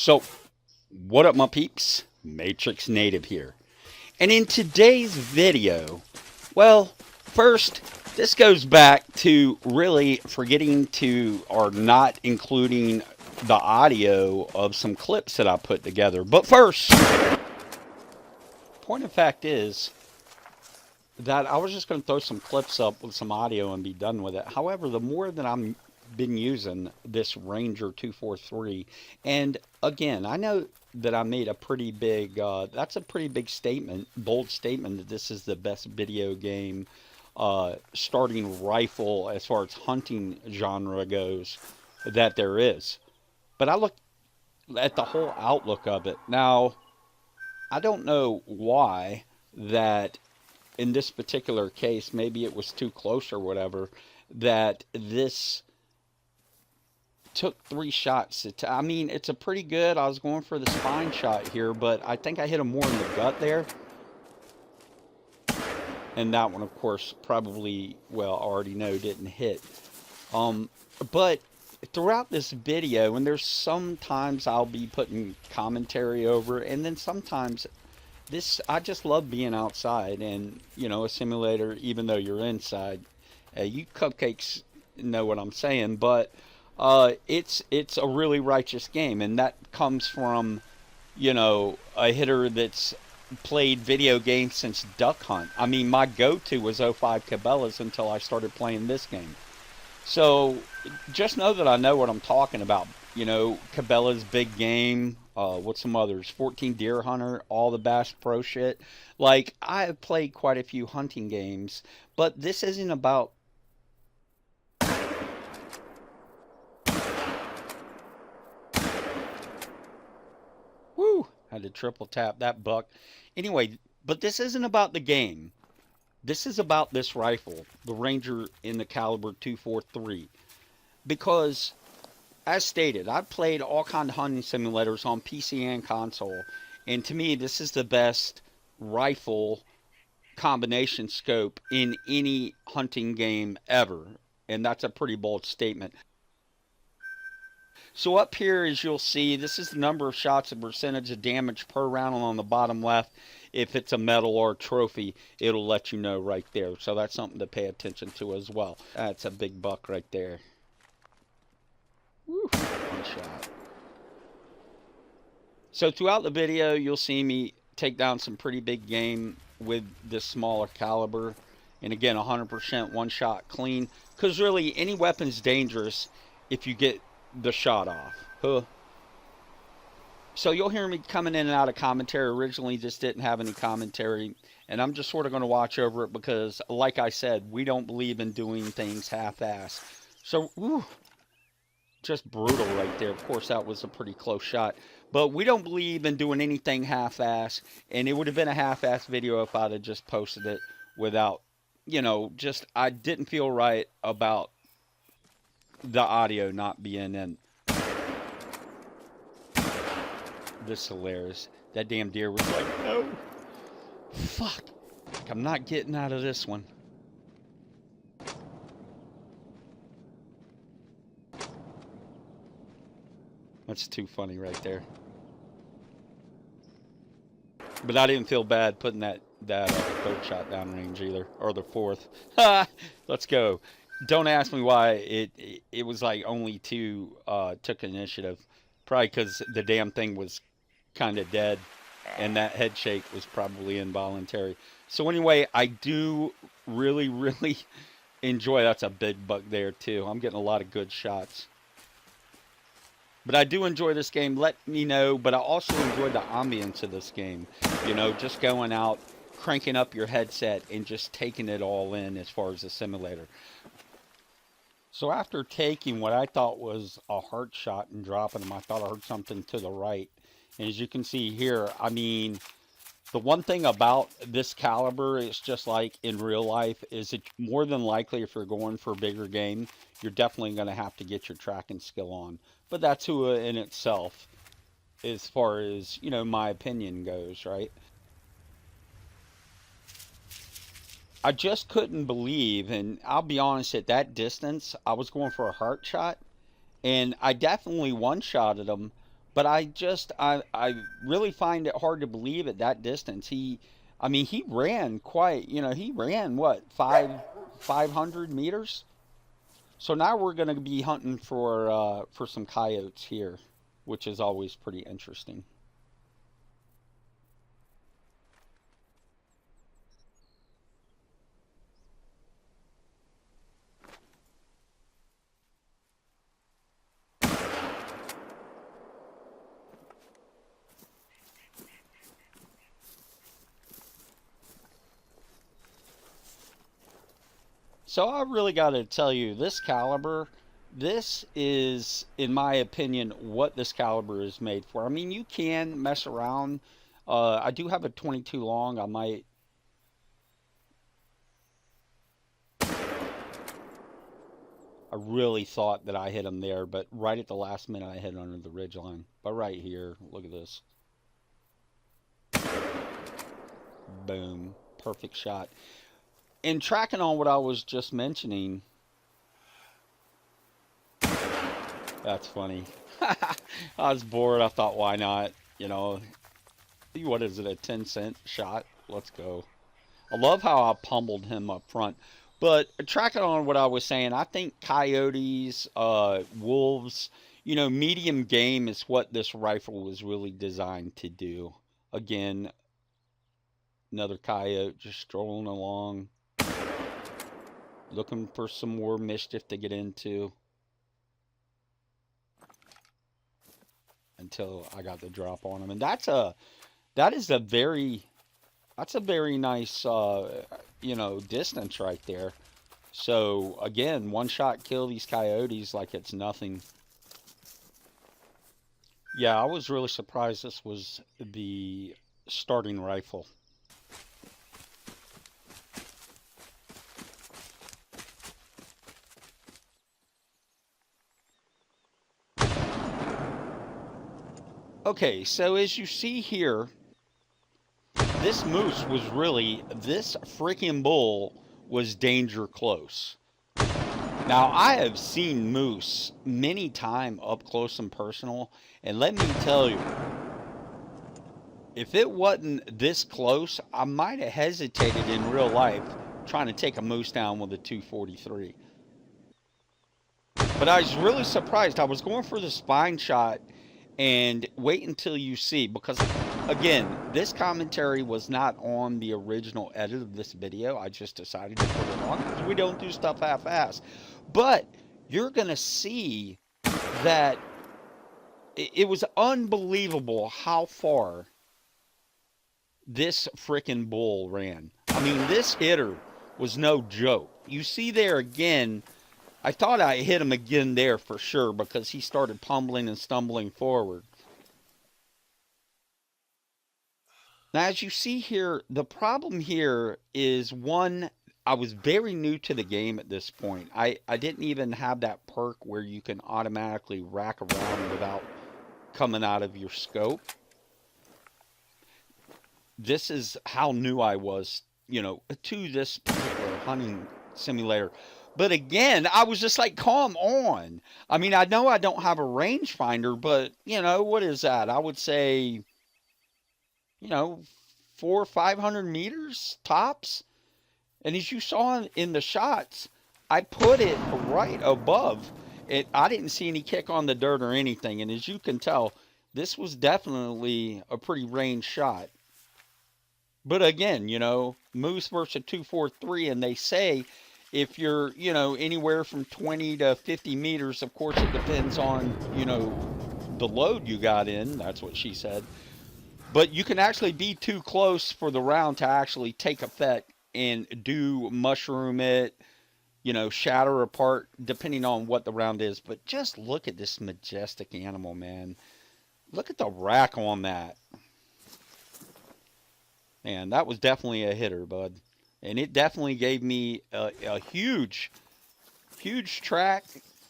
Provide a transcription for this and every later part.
So, what up, my peeps? Matrix Native here. And in today's video, well, first, this goes back to really forgetting to or not including the audio of some clips that I put together. But first, point of fact is that I was just going to throw some clips up with some audio and be done with it. However, the more that I'm been using this Ranger 243, and again, I know that I made a pretty big, that's a pretty big statement, bold statement that this is the best video game starting rifle as far as hunting genre goes that there is. But I look at the whole outlook of it. Now, I don't know why that in this particular case, maybe it was too close or whatever, that this took 3 shots. I mean, it's a pretty good. I was going for the spine shot here, but I think I hit him more in the gut there. And that one, of course, probably, well, I already know didn't hit. But throughout this video, and there's sometimes I'll be putting commentary over, and then sometimes I just love being outside and, a simulator, even though you're inside. You cupcakes know what I'm saying, but it's a really righteous game, and that comes from, a hitter that's played video games since Duck Hunt. I mean, my go-to was '05 Cabela's until I started playing this game. So just know that I know what I'm talking about. Cabela's Big Game, what's some others? 14 Deer Hunter, all the Bass Pro shit. Like, I have played quite a few hunting games, but this isn't about. Woo! Had to triple tap that buck. Anyway, but this isn't about the game. This is about this rifle, the Ranger in the caliber 243. Because, as stated, I've played all kind of hunting simulators on PC and console. And to me, this is the best rifle combination scope in any hunting game ever. And that's a pretty bold statement. So up here, as you'll see, this is the number of shots and percentage of damage per round. And on the bottom left, if it's a medal or a trophy, it'll let you know right there. So that's something to pay attention to as well. That's a big buck right there. Woo, one shot. So throughout the video, you'll see me take down some pretty big game with this smaller caliber. And again, 100% one shot clean. Because really, any weapon's dangerous if you get the shot off. Huh. So you'll hear me coming in and out of commentary. Originally just didn't have any commentary, and I'm just sort of going to watch over it because, like I said, we don't believe in doing things half-ass. So, just brutal right there. Of course, that was a pretty close shot. But we don't believe in doing anything half-ass, and it would have been a half-ass video if I'd have just posted it without, I didn't feel right about the audio not being in. This is hilarious. That damn deer was like, no. Fuck. I'm not getting out of this one. That's too funny right there. But I didn't feel bad putting that third shot downrange either, or the fourth. Ha! Let's go. Don't ask me why it was like only two took initiative. Probably because the damn thing was kind of dead, and that head shake was probably involuntary. So anyway, I do really, really enjoy. That's a big buck there too. I'm getting a lot of good shots. But I do enjoy this game. Let me know. But I also enjoy the ambience of this game. Just going out, cranking up your headset, and just taking it all in as far as the simulator. So after taking what I thought was a heart shot and dropping them, I thought I heard something to the right. And as you can see here, I mean, the one thing about this caliber, it's just like in real life, is it more than likely if you're going for a bigger game, you're definitely going to have to get your tracking skill on. But that's who in itself, as far as, my opinion goes, right? I just couldn't believe, and I'll be honest, at that distance, I was going for a heart shot, and I definitely one-shotted him, But I really find it hard to believe at that distance. I mean, he ran quite, he ran what, 500 meters? So now we're going to be hunting for some coyotes here, which is always pretty interesting. So I really got to tell you, this caliber, this is, in my opinion, what this caliber is made for. I mean, you can mess around. I do have a 22 long. I really thought that I hit him there, but right at the last minute, I hit under the ridge line. But right here, look at this. Boom. Perfect shot. And tracking on what I was just mentioning, that's funny. I was bored. I thought, why not? What is it, a 10-cent shot? Let's go. I love how I pummeled him up front. But tracking on what I was saying, I think coyotes, wolves, medium game is what this rifle was really designed to do. Again, another coyote just strolling along, looking for some more mischief to get into until I got the drop on him. And that's a very nice, distance right there. So again, one shot kill these coyotes like it's nothing. Yeah, I was really surprised this was the starting rifle. Okay, so as you see here, this freaking bull was danger close. Now, I have seen moose many times up close and personal, and let me tell you, if it wasn't this close, I might have hesitated in real life trying to take a moose down with a 243. But I was really surprised. I was going for the spine shot and wait until you see, because again, this commentary was not on the original edit of this video. I just decided to put it on because we don't do stuff half-assed. But you're going to see that it was unbelievable how far this frickin' bull ran. I mean, this hitter was no joke. You see there again, I thought I hit him again there for sure because he started pummeling and stumbling forward. Now, as you see here, the problem here is, one, I was very new to the game at this point. I didn't even have that perk where you can automatically rack around without coming out of your scope. This is how new I was, to this particular hunting simulator. But again, I was just like, come on. I mean, I know I don't have a rangefinder, but, what is that? I would say, 400 or 500 meters tops. And as you saw in the shots, I put it right above it. I didn't see any kick on the dirt or anything. And as you can tell, this was definitely a pretty range shot. But again, moose versus 243, and they say if you're, anywhere from 20 to 50 meters, of course it depends on, the load you got in. That's what she said. But you can actually be too close for the round to actually take effect and do mushroom it, shatter apart, depending on what the round is. But just look at this majestic animal, man. Look at the rack on that. And that was definitely a hitter, bud. And it definitely gave me a huge, huge track.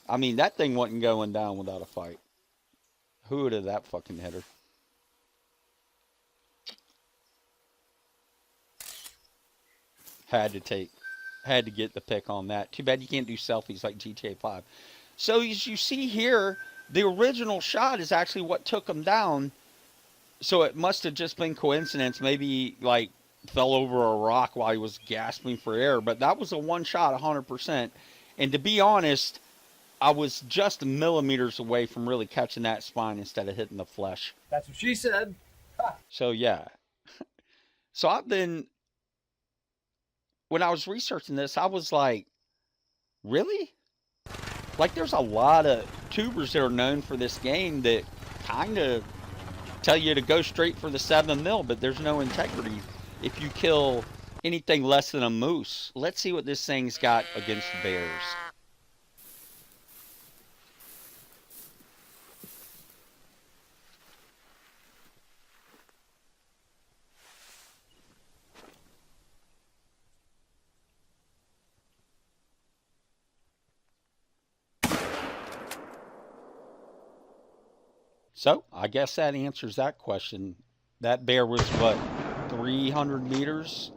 I mean, that thing wasn't going down without a fight. Who would have that fucking hitter? Had to get the pick on that. Too bad you can't do selfies like GTA 5. So as you see here, The original shot is actually what took him down. So it must have just been coincidence. Maybe like fell over a rock while he was gasping for air. But that was a one shot, 100%. And to be honest, I was just millimeters away from really catching that spine instead of hitting the flesh. That's what she said. So yeah. So I've been, when I was researching this, I was like, really? Like there's a lot of tubers that are known for this game that kind of tell you to go straight for the 7 mil, but there's no integrity if you kill anything less than a moose. Let's see what this thing's got against bears. So I guess that answers that question. That bear was what, 300 meters,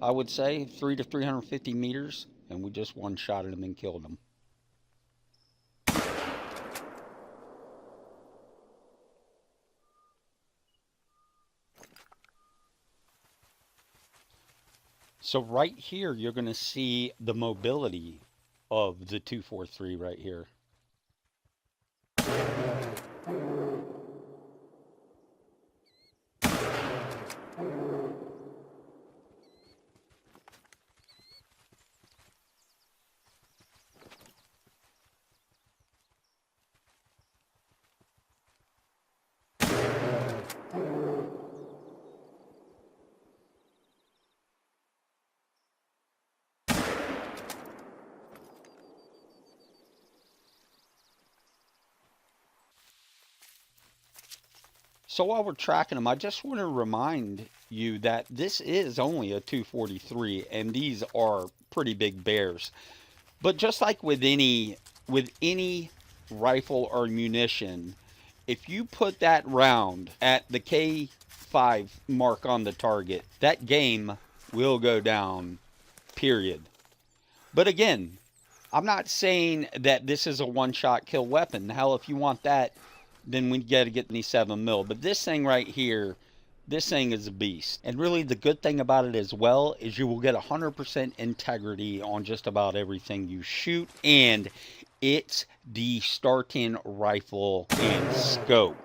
I would say, 3 to 350 meters, and we just one shot at him and killed him. So right here, you're going to see the mobility of the 243 right here. So while we're tracking them, I just want to remind you that this is only a 243, and these are pretty big bears. But just like with any rifle or munition, if you put that round at the K5 mark on the target, that game will go down, period. But again, I'm not saying that this is a one-shot kill weapon. Hell, if you want that, then we got to get the 7 mil. But this thing right here, this thing is a beast. And really the good thing about it as well is you will get 100% integrity on just about everything you shoot. And it's the starting rifle and scope.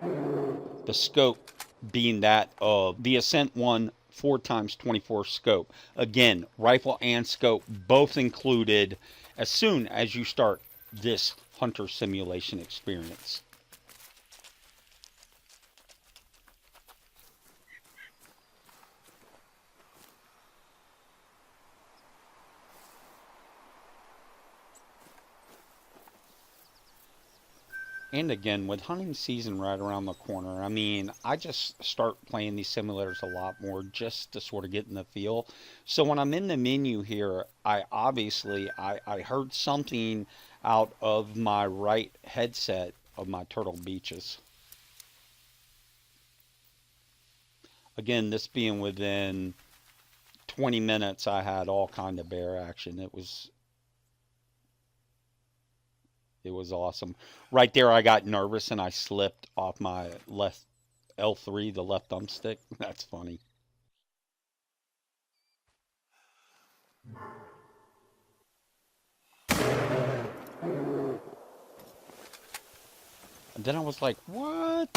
The scope being that of the Ascent 1 4x24 scope. Again, rifle and scope both included as soon as you start this hunter simulation experience. And again, with hunting season right around the corner, I mean, I just start playing these simulators a lot more just to sort of get in the feel. So when I'm in the menu here, I obviously, I heard something out of my right headset of my Turtle Beaches. Again, this being within 20 minutes, I had all kind of bear action. It was awesome. Right there, I got nervous and I slipped off my left L3, the left thumbstick. That's funny. And then I was like, what?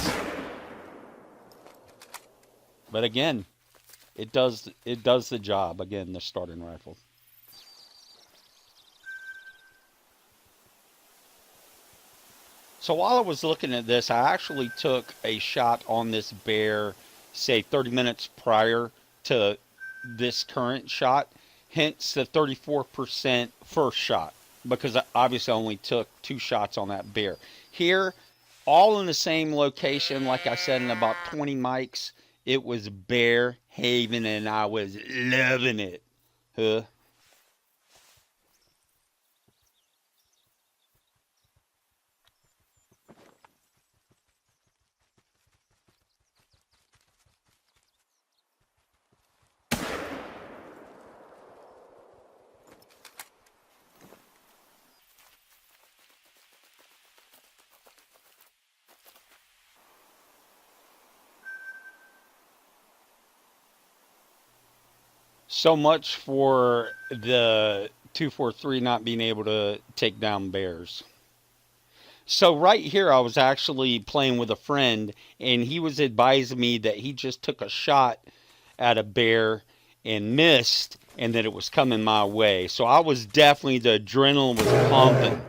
But again, it does the job. Again, the starting rifle. So while I was looking at this, I actually took a shot on this bear, say 30 minutes prior to this current shot, hence the 34% first shot, because I obviously only took 2 shots on that bear. Here, all in the same location, like I said, in about 20 mics, it was Bear Haven, and I was loving it. Huh? So much for the 243 not being able to take down bears. So right here, I was actually playing with a friend, and he was advising me that he just took a shot at a bear and missed, and that it was coming my way. So I was definitely, the adrenaline was pumping.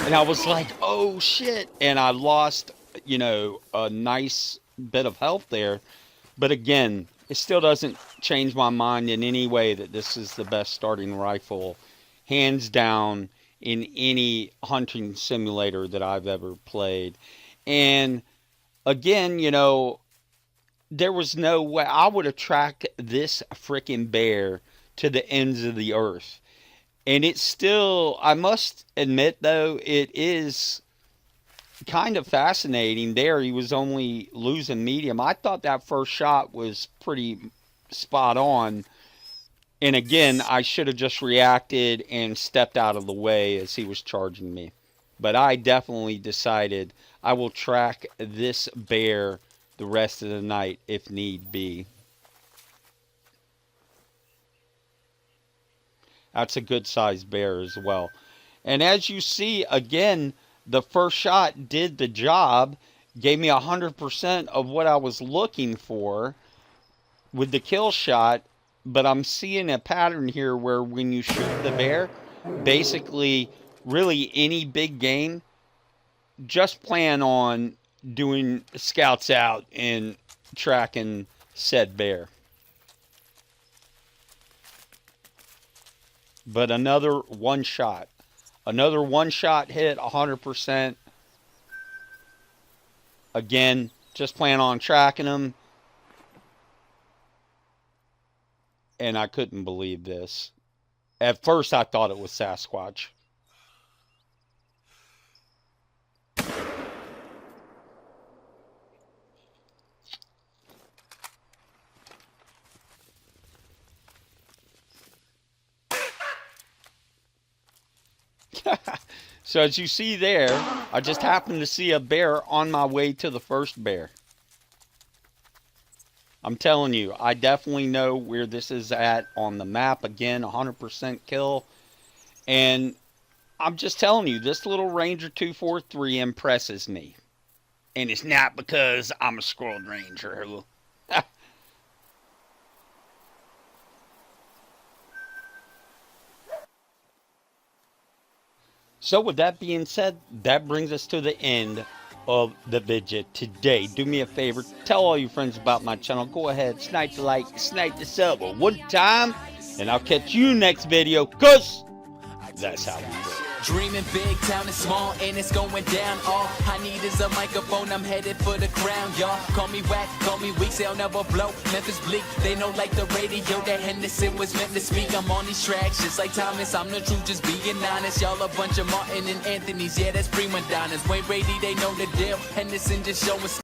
And I was like, oh shit. And I lost, a nice bit of health there. But again, it still doesn't change my mind in any way that this is the best starting rifle, hands down, in any hunting simulator that I've ever played. And again, there was no way I would have tracked this freaking bear to the ends of the earth. And it's still, I must admit though, it is kind of fascinating there. He was only losing medium. I thought that first shot was pretty spot on. And again, I should have just reacted and stepped out of the way as he was charging me. But I definitely decided I will track this bear the rest of the night if need be. That's a good sized bear as well. And as you see, again, the first shot did the job, gave me 100% of what I was looking for with the kill shot. But I'm seeing a pattern here where when you shoot the bear, basically, really any big game, just plan on doing scouts out and tracking said bear. But another one shot hit 100%. Again, just plan on tracking them. And I couldn't believe this. At first, I thought it was Sasquatch. So as you see there, I just happened to see a bear on my way to the first bear. I'm telling you, I definitely know where this is at on the map. Again, 100% kill. And I'm just telling you, this little Ranger 243 impresses me. And it's not because I'm a Squirrel Ranger. So with that being said, that brings us to the end of the video today. Do me a favor, tell all your friends about my channel. Go ahead, snipe the like, snipe the sub one time, and I'll catch you next video, cause that's how we do. Dreaming big, town is small, and it's going down. All I need is a microphone, I'm headed for the crown, y'all. Call me whack, call me weak, they'll never blow. Memphis bleak, they know like the radio that Henderson was meant to speak. I'm on these tracks, just like Thomas, I'm the truth, just being honest. Y'all a bunch of Martin and Anthony's, yeah, that's prima donnas. Wayne Brady, they know the deal. Henderson just showing